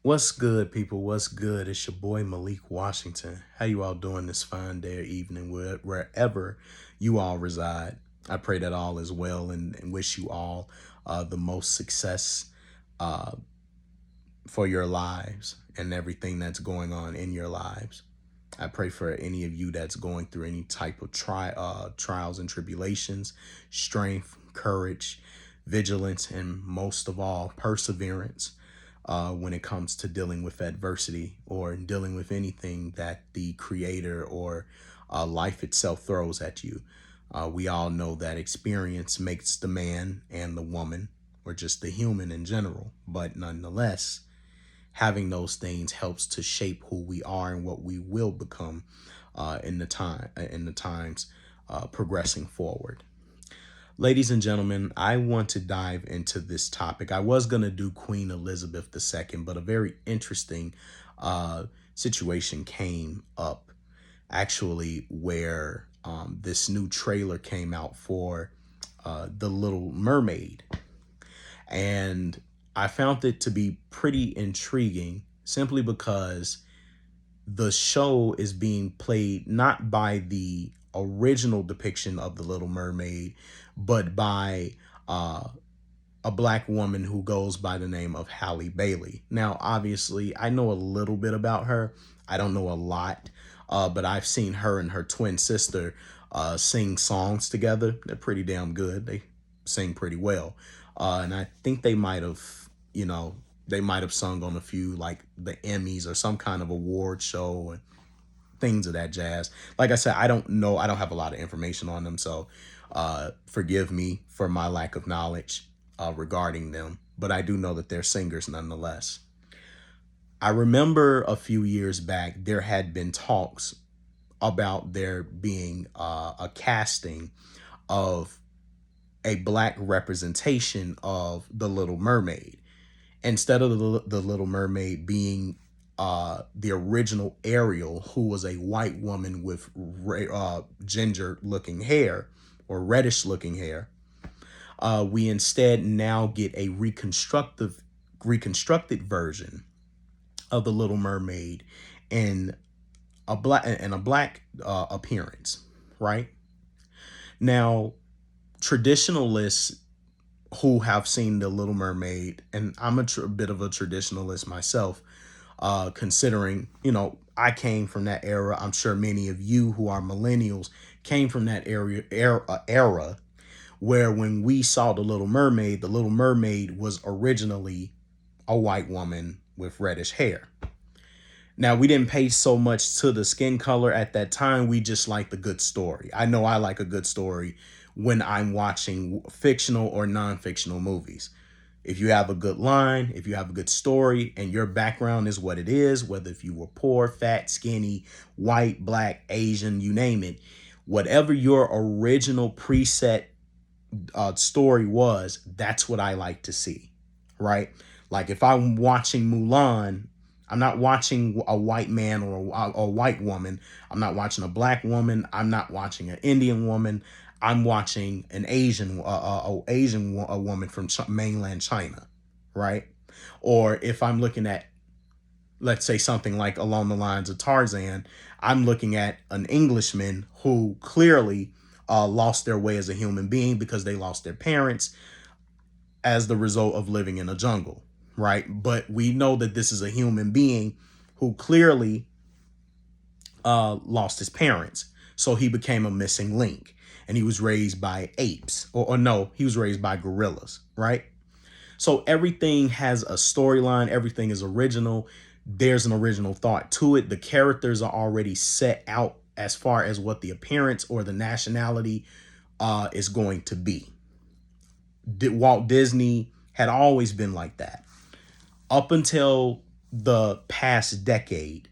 What's good, people? What's good? It's your boy Malik Washington. How you all doing this fine day or evening, wherever you all reside? I pray that all is well and wish you all the most success uh, for your lives and everything that's going on in your lives. I pray for any of you that's going through any type of trials and tribulations, strength, courage, vigilance, and most of all, perseverance when it comes to dealing with adversity or dealing with anything that the creator or life itself throws at you. We all know that experience makes the man and the woman, or just the human in general, but nonetheless, having those things helps to shape who we are and what we will become in the times progressing forward. Ladies and gentlemen, I want to dive into this topic. I was going to do Queen Elizabeth II, but a very interesting situation came up actually where this new trailer came out for The Little Mermaid. And I found it to be pretty intriguing simply because the show is being played not by the original depiction of the Little Mermaid, but by a black woman who goes by the name of Halle Bailey. Now, obviously, I know a little bit about her. I don't know a lot, but I've seen her and her twin sister sing songs together. They're pretty damn good. They sing pretty well. And I think they might have, they might have sung on a few like the Emmys or some kind of award show and things of that jazz. Like I said, I don't know. I don't have a lot of information on them. So forgive me for my lack of knowledge regarding them. But I do know that they're singers nonetheless. I remember a few years back, there had been talks about there being a casting of a black representation of the Little Mermaid. Instead of the Little Mermaid being the original Ariel, who was a white woman with ginger looking hair or reddish looking hair, we instead now get a reconstructed version of the Little Mermaid in a black appearance, right? Now, traditionalists who have seen the Little Mermaid, and I'm a bit of a traditionalist myself, considering, I came from that era. I'm sure many of you who are millennials came from that era where when we saw the Little Mermaid was originally a white woman with reddish hair. Now, we didn't pay so much to the skin color at that time. We just liked a good story. I know I like a good story when I'm watching fictional or non-fictional movies. If you have a good line, if you have a good story, and your background is what it is, whether if you were poor, fat, skinny, white, black, Asian, you name it, whatever your original preset story was, that's what I like to see, right? Like if I'm watching Mulan, I'm not watching a white man or a white woman. I'm not watching a black woman. I'm not watching an Indian woman. I'm watching an a woman from mainland China, right? Or if I'm looking at, let's say, something like along the lines of Tarzan, I'm looking at an Englishman who clearly lost their way as a human being because they lost their parents as the result of living in a jungle, right? But we know that this is a human being who clearly lost his parents. So he became a missing link and he was raised by apes or no, he was raised by gorillas, right? So everything has a storyline. Everything is original. There's an original thought to it. The characters are already set out as far as what the appearance or the nationality is going to be. Walt Disney had always been like that. Up until the past decade,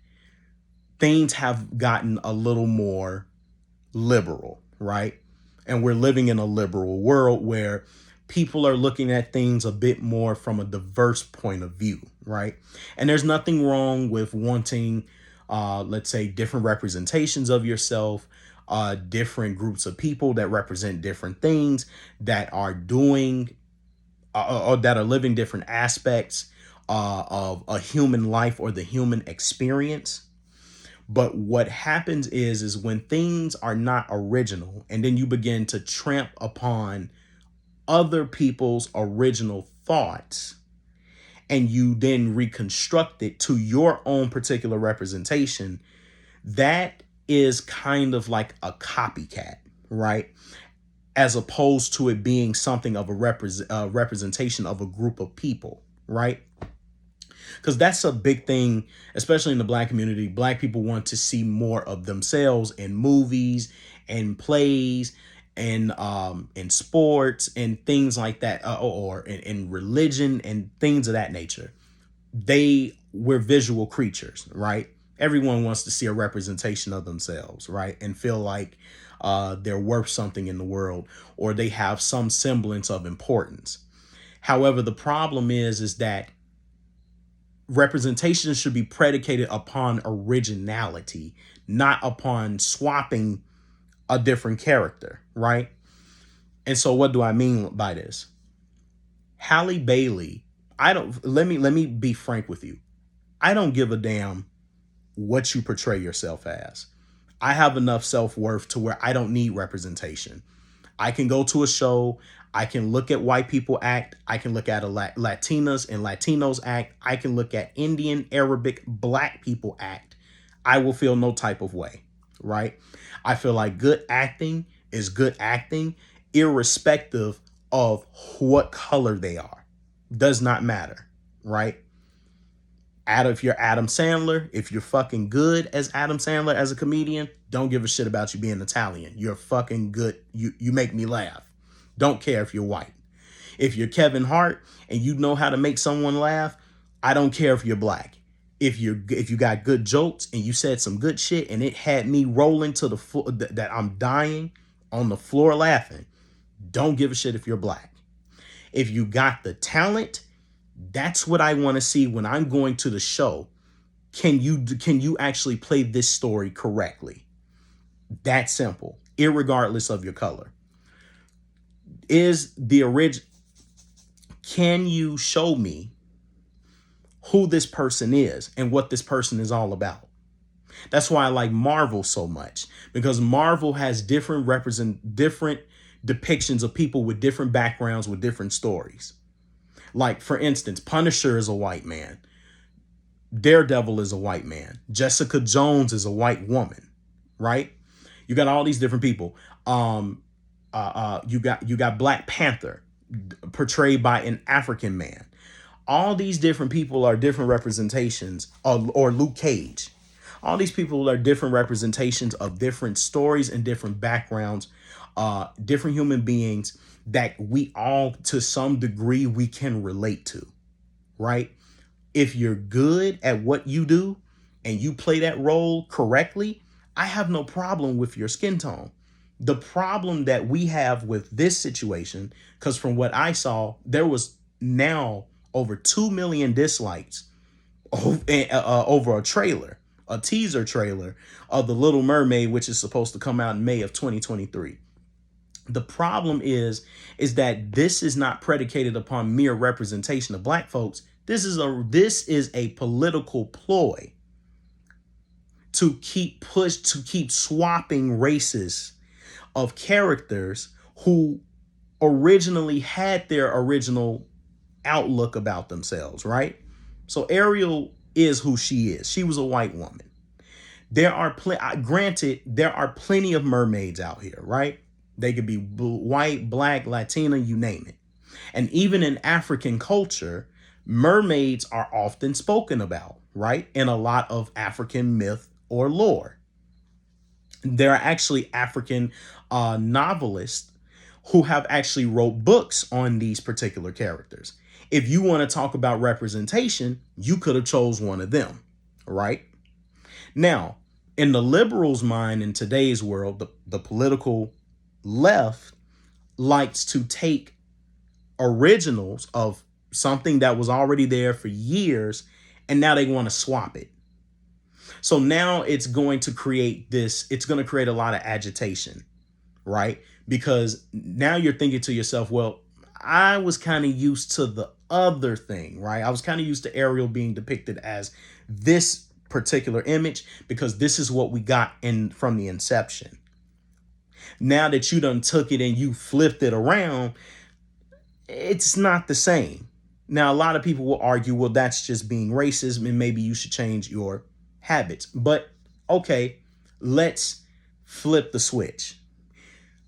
things have gotten a little more liberal, right? And we're living in a liberal world where people are looking at things a bit more from a diverse point of view, right? And there's nothing wrong with wanting, let's say, different representations of yourself, different groups of people that represent different things that are doing or that are living different aspects of a human life or the human experience. But what happens is when things are not original and then you begin to tramp upon other people's original thoughts and you then reconstruct it to your own particular representation, that is kind of like a copycat, right? As opposed to it being something of a representation of a group of people, right? Because that's a big thing, especially in the Black community. Black people want to see more of themselves in movies and plays and in sports and things like that, or in religion and things of that nature. We're visual creatures, right? Everyone wants to see a representation of themselves, right? And feel like they're worth something in the world, or they have some semblance of importance. However, the problem is that representation should be predicated upon originality, not upon swapping a different character, right? And so what do I mean by this? Halle Bailey, let me be frank with you. I don't give a damn what you portray yourself as. I have enough self-worth to where I don't need representation. I can go to a show. I can look at white people act. I can look at Latinas and Latinos act. I can look at Indian, Arabic, Black people act. I will feel no type of way, right? I feel like good acting is good acting, irrespective of what color they are. Does not matter, right? If you're Adam Sandler, if you're fucking good as Adam Sandler as a comedian, don't give a shit about you being Italian. You're fucking good. You make me laugh. Don't care if you're white. If you're Kevin Hart and you know how to make someone laugh, I don't care if you're Black. If you got good jokes and you said some good shit and it had me rolling to the floor that I'm dying on the floor laughing, don't give a shit if you're Black. If you got the talent, that's what I want to see when I'm going to the show. Can you actually play this story correctly? That simple, irregardless of your color. Can you show me who this person is and what this person is all about? That's why I like Marvel so much, because Marvel has different depictions of people with different backgrounds, with different stories. Like, for instance, Punisher is a white man. Daredevil is a white man. Jessica Jones is a white woman, right? You got all these different people. You got Black Panther portrayed by an African man. All these different people are different representations, or Luke Cage. All these people are different representations of different stories and different backgrounds, different human beings that we all, to some degree, we can relate to, right? If you're good at what you do and you play that role correctly, I have no problem with your skin tone. The problem that we have with this situation, because from what I saw, there was now over 2 million dislikes over a teaser trailer of The Little Mermaid, which is supposed to come out in May of 2023. The problem is that this is not predicated upon mere representation of Black folks. This is a political ploy to keep swapping races of characters who originally had their original outlook about themselves, right? So Ariel is who she is. She was a white woman. Granted, there are plenty of mermaids out here, right? They could be white, Black, Latina, you name it. And even in African culture, mermaids are often spoken about, right? In a lot of African myth or lore. There are actually African novelists who have actually wrote books on these particular characters. If you want to talk about representation, you could have chose one of them, right? Now, in the liberals' mind in today's world, the political left likes to take originals of something that was already there for years, and now they want to swap it. So now it's going to create a lot of agitation, right? Because now you're thinking to yourself, well, I was kind of used to the other thing, right? I was kind of used to Ariel being depicted as this particular image because this is what we got in from the inception. Now that you done took it and you flipped it around, it's not the same. Now, a lot of people will argue, well, that's just being racist and maybe you should change your habits. But okay, let's flip the switch.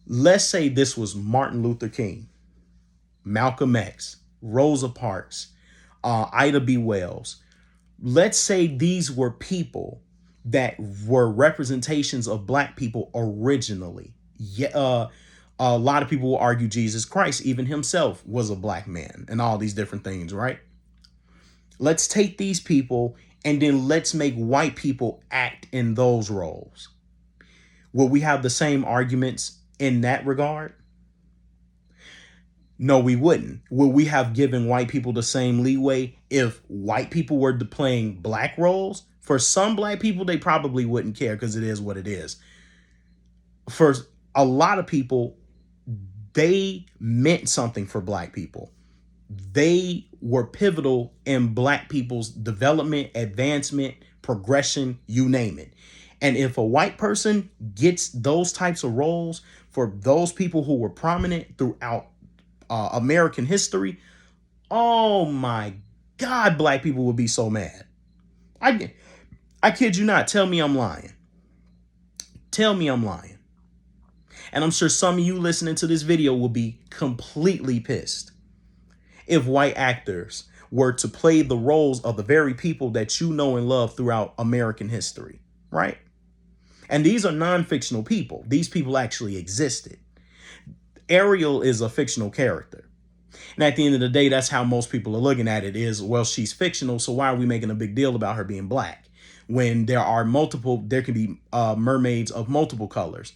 Let's say this was Martin Luther King, Malcolm X, Rosa Parks, Ida B. Wells. Let's say these were people that were representations of black people originally. Yeah, a lot of people will argue Jesus Christ, even himself, was a black man and all these different things, right? Let's take these people and then let's make white people act in those roles. Will we have the same arguments in that regard? No, we wouldn't. Will we have given white people the same leeway if white people were playing black roles? For some black people, they probably wouldn't care because it is what it is. For a lot of people, they meant something for black people. They were pivotal in black people's development, advancement, progression, you name it. And if a white person gets those types of roles for those people who were prominent throughout American history, oh my God, black people would be so mad. I kid you not. Tell me I'm lying. Tell me I'm lying. And I'm sure some of you listening to this video will be completely pissed if white actors were to play the roles of the very people that you know and love throughout American history, right? And these are non-fictional people. These people actually existed. Ariel is a fictional character. And at the end of the day, that's how most people are looking at it is, well, she's fictional, so why are we making a big deal about her being black? When there can be mermaids of multiple colors.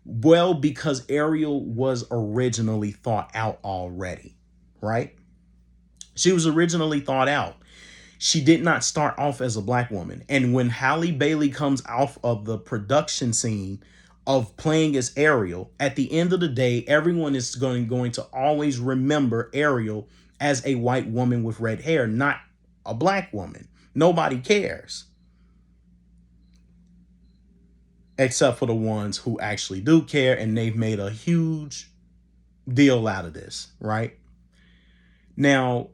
Well, because Ariel was originally thought out already, right? She was originally thought out. She did not start off as a black woman. And when Halle Bailey comes off of the production scene of playing as Ariel, at the end of the day, everyone is going to always remember Ariel as a white woman with red hair, not a black woman. Nobody cares. Except for the ones who actually do care, and they've made a huge deal out of this, right? Now,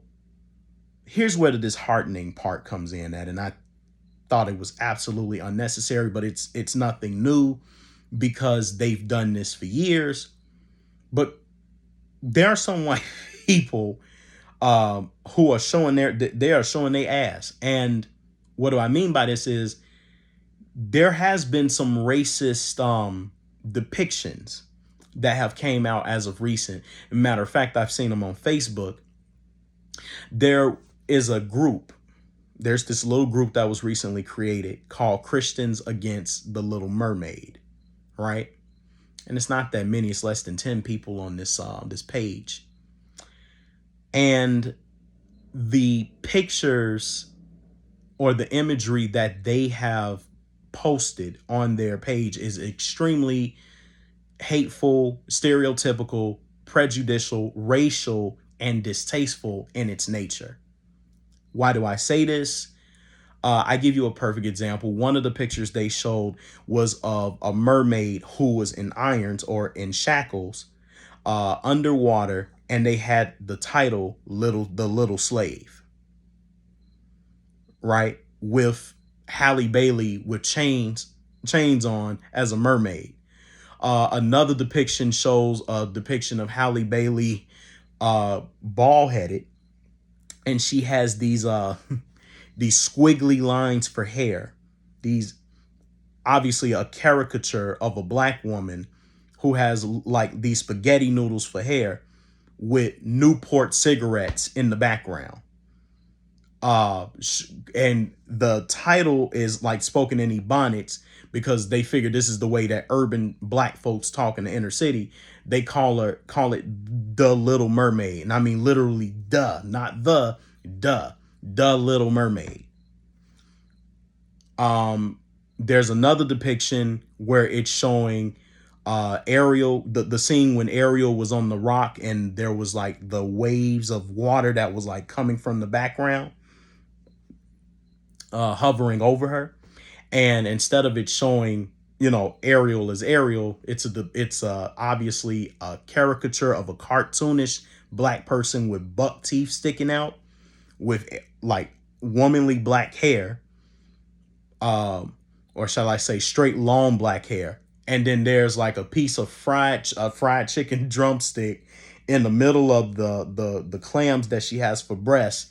here's where the disheartening part comes in at, and I thought it was absolutely unnecessary, but it's nothing new because they've done this for years. But there are some white people who are showing their ass, and what do I mean by this is there has been some racist depictions that have came out as of recent. Matter of fact, I've seen them on Facebook. There is a group. There's this little group that was recently created called Christians Against the Little Mermaid, right? And it's not that many. It's less than 10 people on this page. And the pictures or the imagery that they have posted on their page is extremely hateful, stereotypical, prejudicial, racial, and distasteful in its nature. Why do I say this? I give you a perfect example. One of the pictures they showed was of a mermaid who was in irons or in shackles underwater, and they had the title The Little Slave, right? With Halle Bailey with chains on as a mermaid. Another depiction shows a depiction of Halle Bailey bald headed, and she has these squiggly lines for hair. These obviously a caricature of a black woman who has like these spaghetti noodles for hair with Newport cigarettes in the background. And the title is like spoken in Ebonics because they figure this is the way that urban black folks talk in the inner city. They call it the Little Mermaid. And I mean literally not the Little Mermaid. There's another depiction where it's showing Ariel, the scene when Ariel was on the rock and there was like the waves of water that was like coming from the background, hovering over her. And instead of it showing, Ariel as Ariel, it's obviously a caricature of a cartoonish black person with buck teeth sticking out, with like womanly black hair, or shall I say straight long black hair. And then there's like a piece of fried chicken drumstick in the middle of the clams that she has for breast.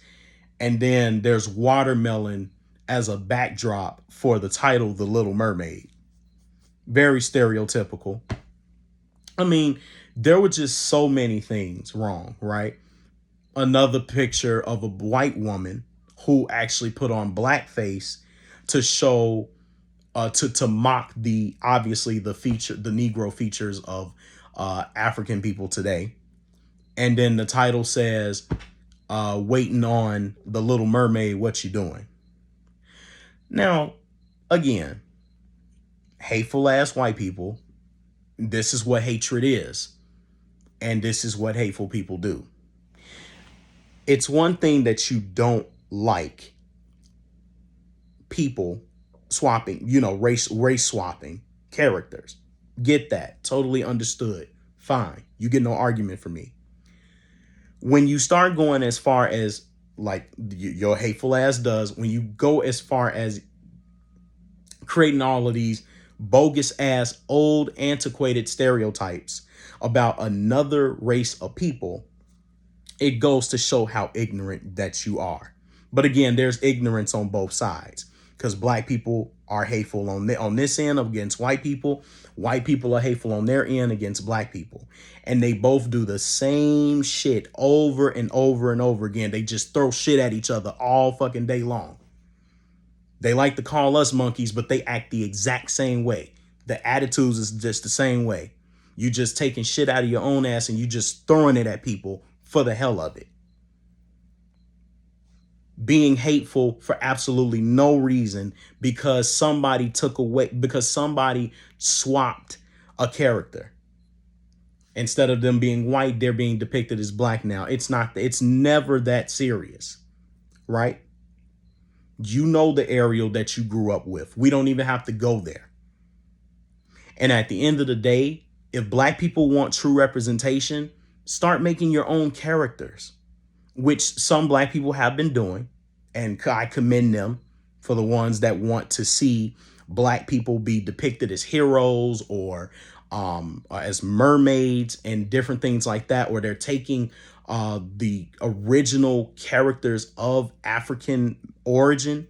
And then there's watermelon as a backdrop for the title, The Little Mermaid. Very stereotypical. I mean, there were just so many things wrong, right? Another picture of a white woman who actually put on blackface to show, to mock the, obviously the Negro features of African people today. And then the title says, waiting on the Little Mermaid, what you doing? Now, again, hateful ass white people, this is what hatred is. And this is what hateful people do. It's one thing that you don't like people swapping, race swapping characters. Get that. Totally understood. Fine. You get no argument from me. When you start going as far as like your hateful ass does, when you go as far as creating all of these bogus ass old antiquated stereotypes about another race of people, it goes to show how ignorant that you are. But again, there's ignorance on both sides, because black people are hateful on this end against white people. White people are hateful on their end against black people. And they both do the same shit over and over and over again. They just throw shit at each other all fucking day long. They like to call us monkeys, but they act the exact same way. The attitudes is just the same way. You just taking shit out of your own ass and you just throwing it at people for the hell of it. Being hateful for absolutely no reason because somebody swapped a character. Instead of them being white, they're being depicted as black now. It's never that serious, right? You know the Ariel that you grew up with. We don't even have to go there. And at the end of the day, if black people want true representation, start making your own characters, which some black people have been doing. And I commend them for the ones that want to see black people be depicted as heroes or as mermaids and different things like that, or they're taking the original characters of African origin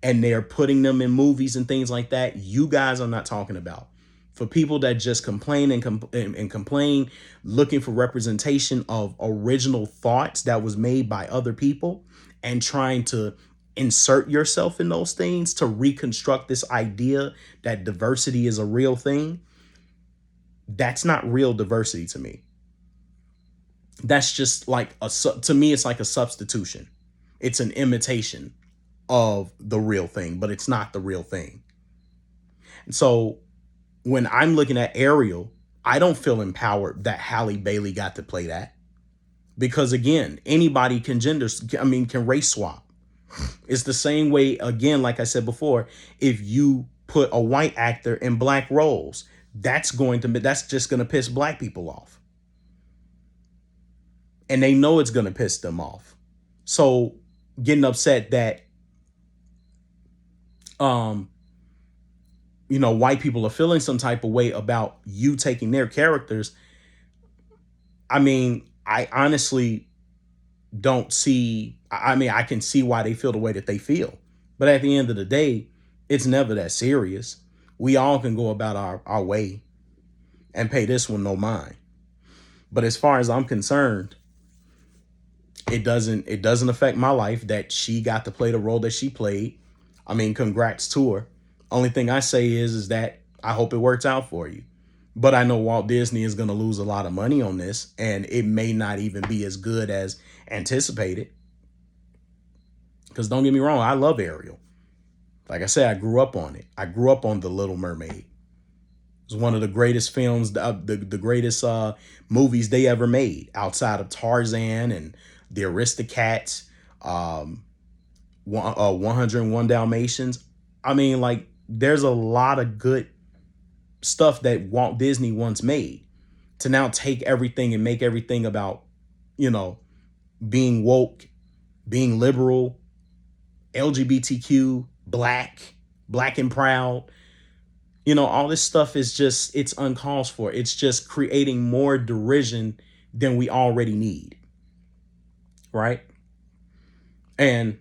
and they're putting them in movies and things like that. You guys are not talking about. For people that just complain and complain, looking for representation of original thoughts that was made by other people and trying to insert yourself in those things to reconstruct this idea that diversity is a real thing, that's not real diversity to me. That's just like to me, it's like a substitution. It's an imitation of the real thing, but it's not the real thing. And so when I'm looking at Ariel, I don't feel empowered that Halle Bailey got to play that. Because again, anybody can race swap. It's the same way, again, like I said before, if you put a white actor in black roles, that's just going to piss black people off. And they know it's going to piss them off. So getting upset that, white people are feeling some type of way about you taking their characters. I mean, I honestly don't see, I can see why they feel the way that they feel. But at the end of the day, it's never that serious. We all can go about our way and pay this one no mind. But as far as I'm concerned, it doesn't affect my life that she got to play the role that she played. I mean, congrats to her. Only thing I say is that I hope it works out for you. But I know Walt Disney is going to lose a lot of money on this, and it may not even be as good as anticipated. Because don't get me wrong, I love Ariel. Like I said, I grew up on it. I grew up on The Little Mermaid. It was one of the greatest films, the greatest movies they ever made, outside of Tarzan and the Aristocats, 101 Dalmatians. I mean, like, there's a lot of good stuff that Walt Disney once made. To now take everything and make everything about, you know, being woke, being liberal, LGBTQ, black and proud. You know, all this stuff is just, it's uncalled for. It's just creating more derision than we already need. Right? And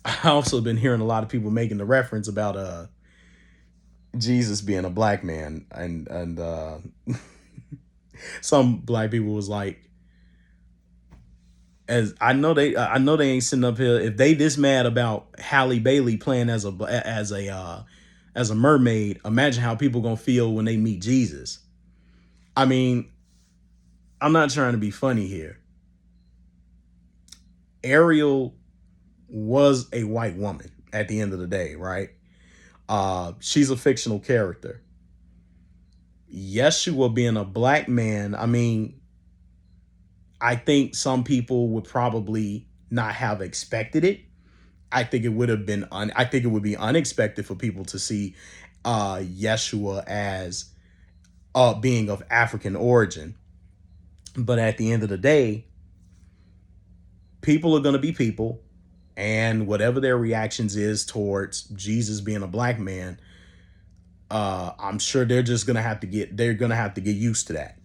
I also been hearing a lot of people making the reference about Jesus being a black man, and some black people was like, as I know they ain't sitting up here, if they this mad about Halle Bailey playing as a mermaid, imagine how people gonna feel when they meet Jesus. I mean, I'm not trying to be funny here. Ariel was a white woman at the end of the day, right? She's a fictional character. Yeshua being a black man, I mean, I think some people would probably not have expected it. I think it would have been I think it would be unexpected for people to see Yeshua as being of African origin. But at the end of the day, people are going to be people, and whatever their reactions is towards Jesus being a black man, I'm sure they're going to have to get used to that.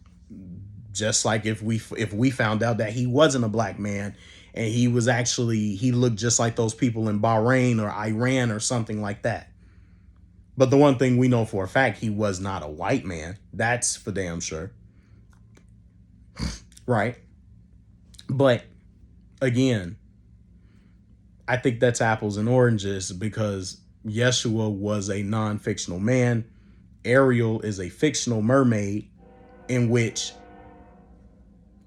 Just like if we found out that he wasn't a black man and he looked just like those people in Bahrain or Iran or something like that. But the one thing we know for a fact, he was not a white man. That's for damn sure. Right? But again, I think that's apples and oranges, because Yeshua was a non-fictional man. Ariel is a fictional mermaid, in which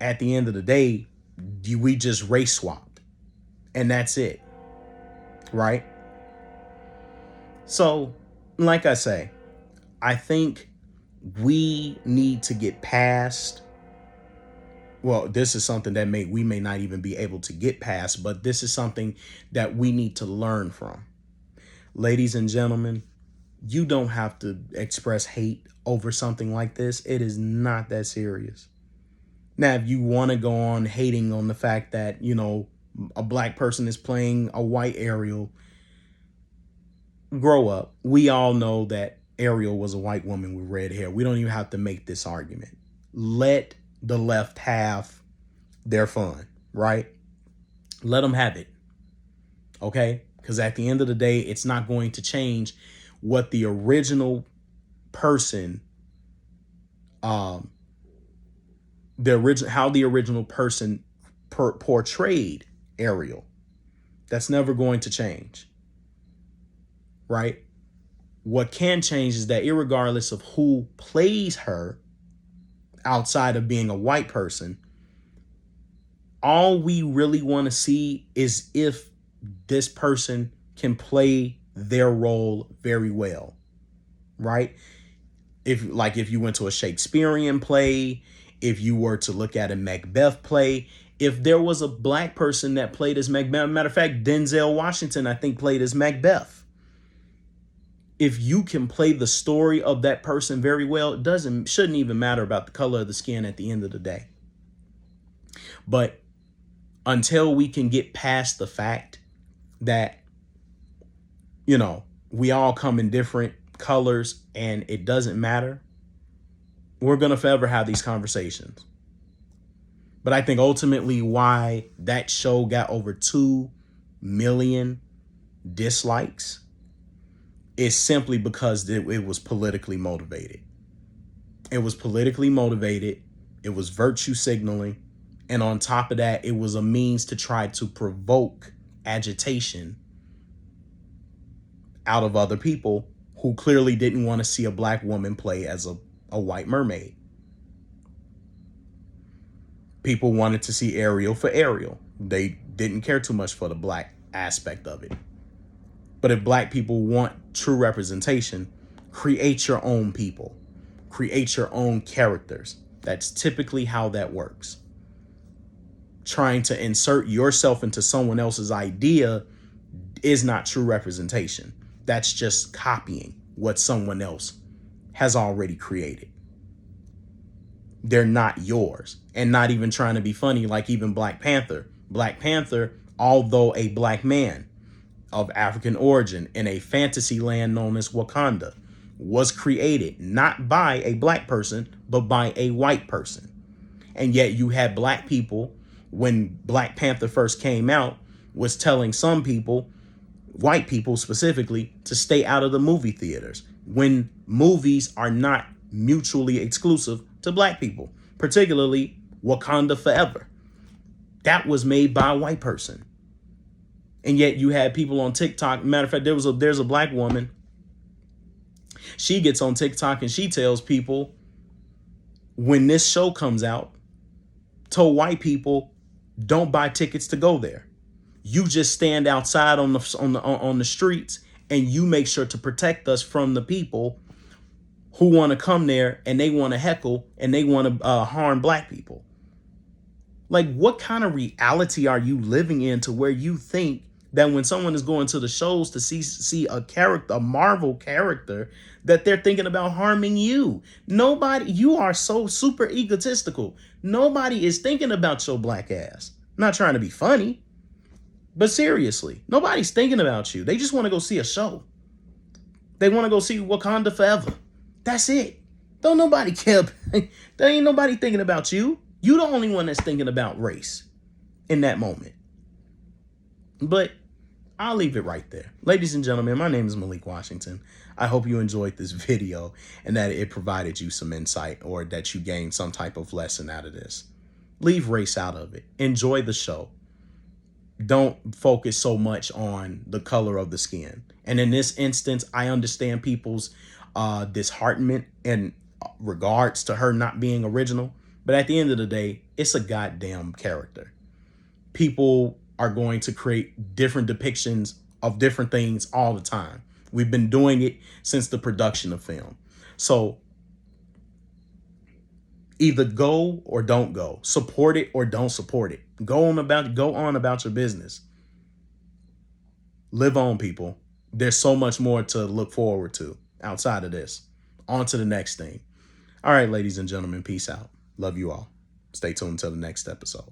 at the end of the day, we just race swapped, and that's it. Right? So, like I say, I think we need to get past, well, this is something that we may not even be able to get past, but this is something that we need to learn from. Ladies and gentlemen, you don't have to express hate over something like this. It is not that serious. Now, if you want to go on hating on the fact that, you know, a black person is playing a white Ariel, grow up. We all know that Ariel was a white woman with red hair. We don't even have to make this argument. Let the left have their fun, right? Let them have it. Okay? Because at the end of the day, it's not going to change what the original person, how the original person portrayed Ariel. That's never going to change. Right? What can change is that irregardless of who plays her, outside of being a white person, all we really want to see is if this person can play their role very well. Right? If you went to a Shakespearean play, if you were to look at a Macbeth play, if there was a black person that played as Macbeth, matter of fact, Denzel Washington, I think, played as Macbeth. If you can play the story of that person very well, it shouldn't even matter about the color of the skin at the end of the day. But until we can get past the fact that, you know, we all come in different colors and it doesn't matter, we're going to forever have these conversations. But I think ultimately why that show got over 2 million dislikes is simply because it was politically motivated. It was politically motivated. It was virtue signaling. And on top of that, it was a means to try to provoke agitation out of other people who clearly didn't want to see a black woman play as a white mermaid. People wanted to see Ariel for Ariel. They didn't care too much for the black aspect of it. But if black people want true representation, Create your own people. Create your own characters. That's typically how that works. Trying to insert yourself into someone else's idea is not true representation. That's just copying what someone else has already created. They're not yours. And not even trying to be funny, like even Black Panther. Black Panther, although a black man of African origin in a fantasy land known as Wakanda, was created not by a black person, but by a white person. And yet you had black people, when Black Panther first came out, was telling some people, white people specifically, to stay out of the movie theaters when movies are not mutually exclusive to black people, particularly Wakanda Forever. That was made by a white person. And yet you had people on TikTok. Matter of fact, there's a black woman. She gets on TikTok and she tells people, when this show comes out, told white people, don't buy tickets to go there. You just stand outside on the streets, and you make sure to protect us from the people who want to come there and they want to heckle and they want to harm black people. Like, what kind of reality are you living in to where you think that when someone is going to the shows to see a character, a Marvel character, that they're thinking about harming you? Nobody, you are so super egotistical. Nobody is thinking about your black ass. I'm not trying to be funny, but seriously, nobody's thinking about you. They just want to go see a show. They want to go see Wakanda Forever. That's it. Don't nobody care. There ain't nobody thinking about you. You the only one that's thinking about race in that moment. But I'll leave it right there. Ladies and gentlemen, my name is Malik Washington. I hope you enjoyed this video and that it provided you some insight, or that you gained some type of lesson out of this. Leave race out of it. Enjoy the show. Don't focus so much on the color of the skin. And in this instance, I understand people's disheartenment in regards to her not being original. But at the end of the day, it's a goddamn character. People are going to create different depictions of different things all the time. We've been doing it since the production of film. So either go or don't go. Support it or don't support it. Go on about your business. Live on, people. There's so much more to look forward to outside of this. On to the next thing. All right, ladies and gentlemen, peace out. Love you all. Stay tuned until the next episode.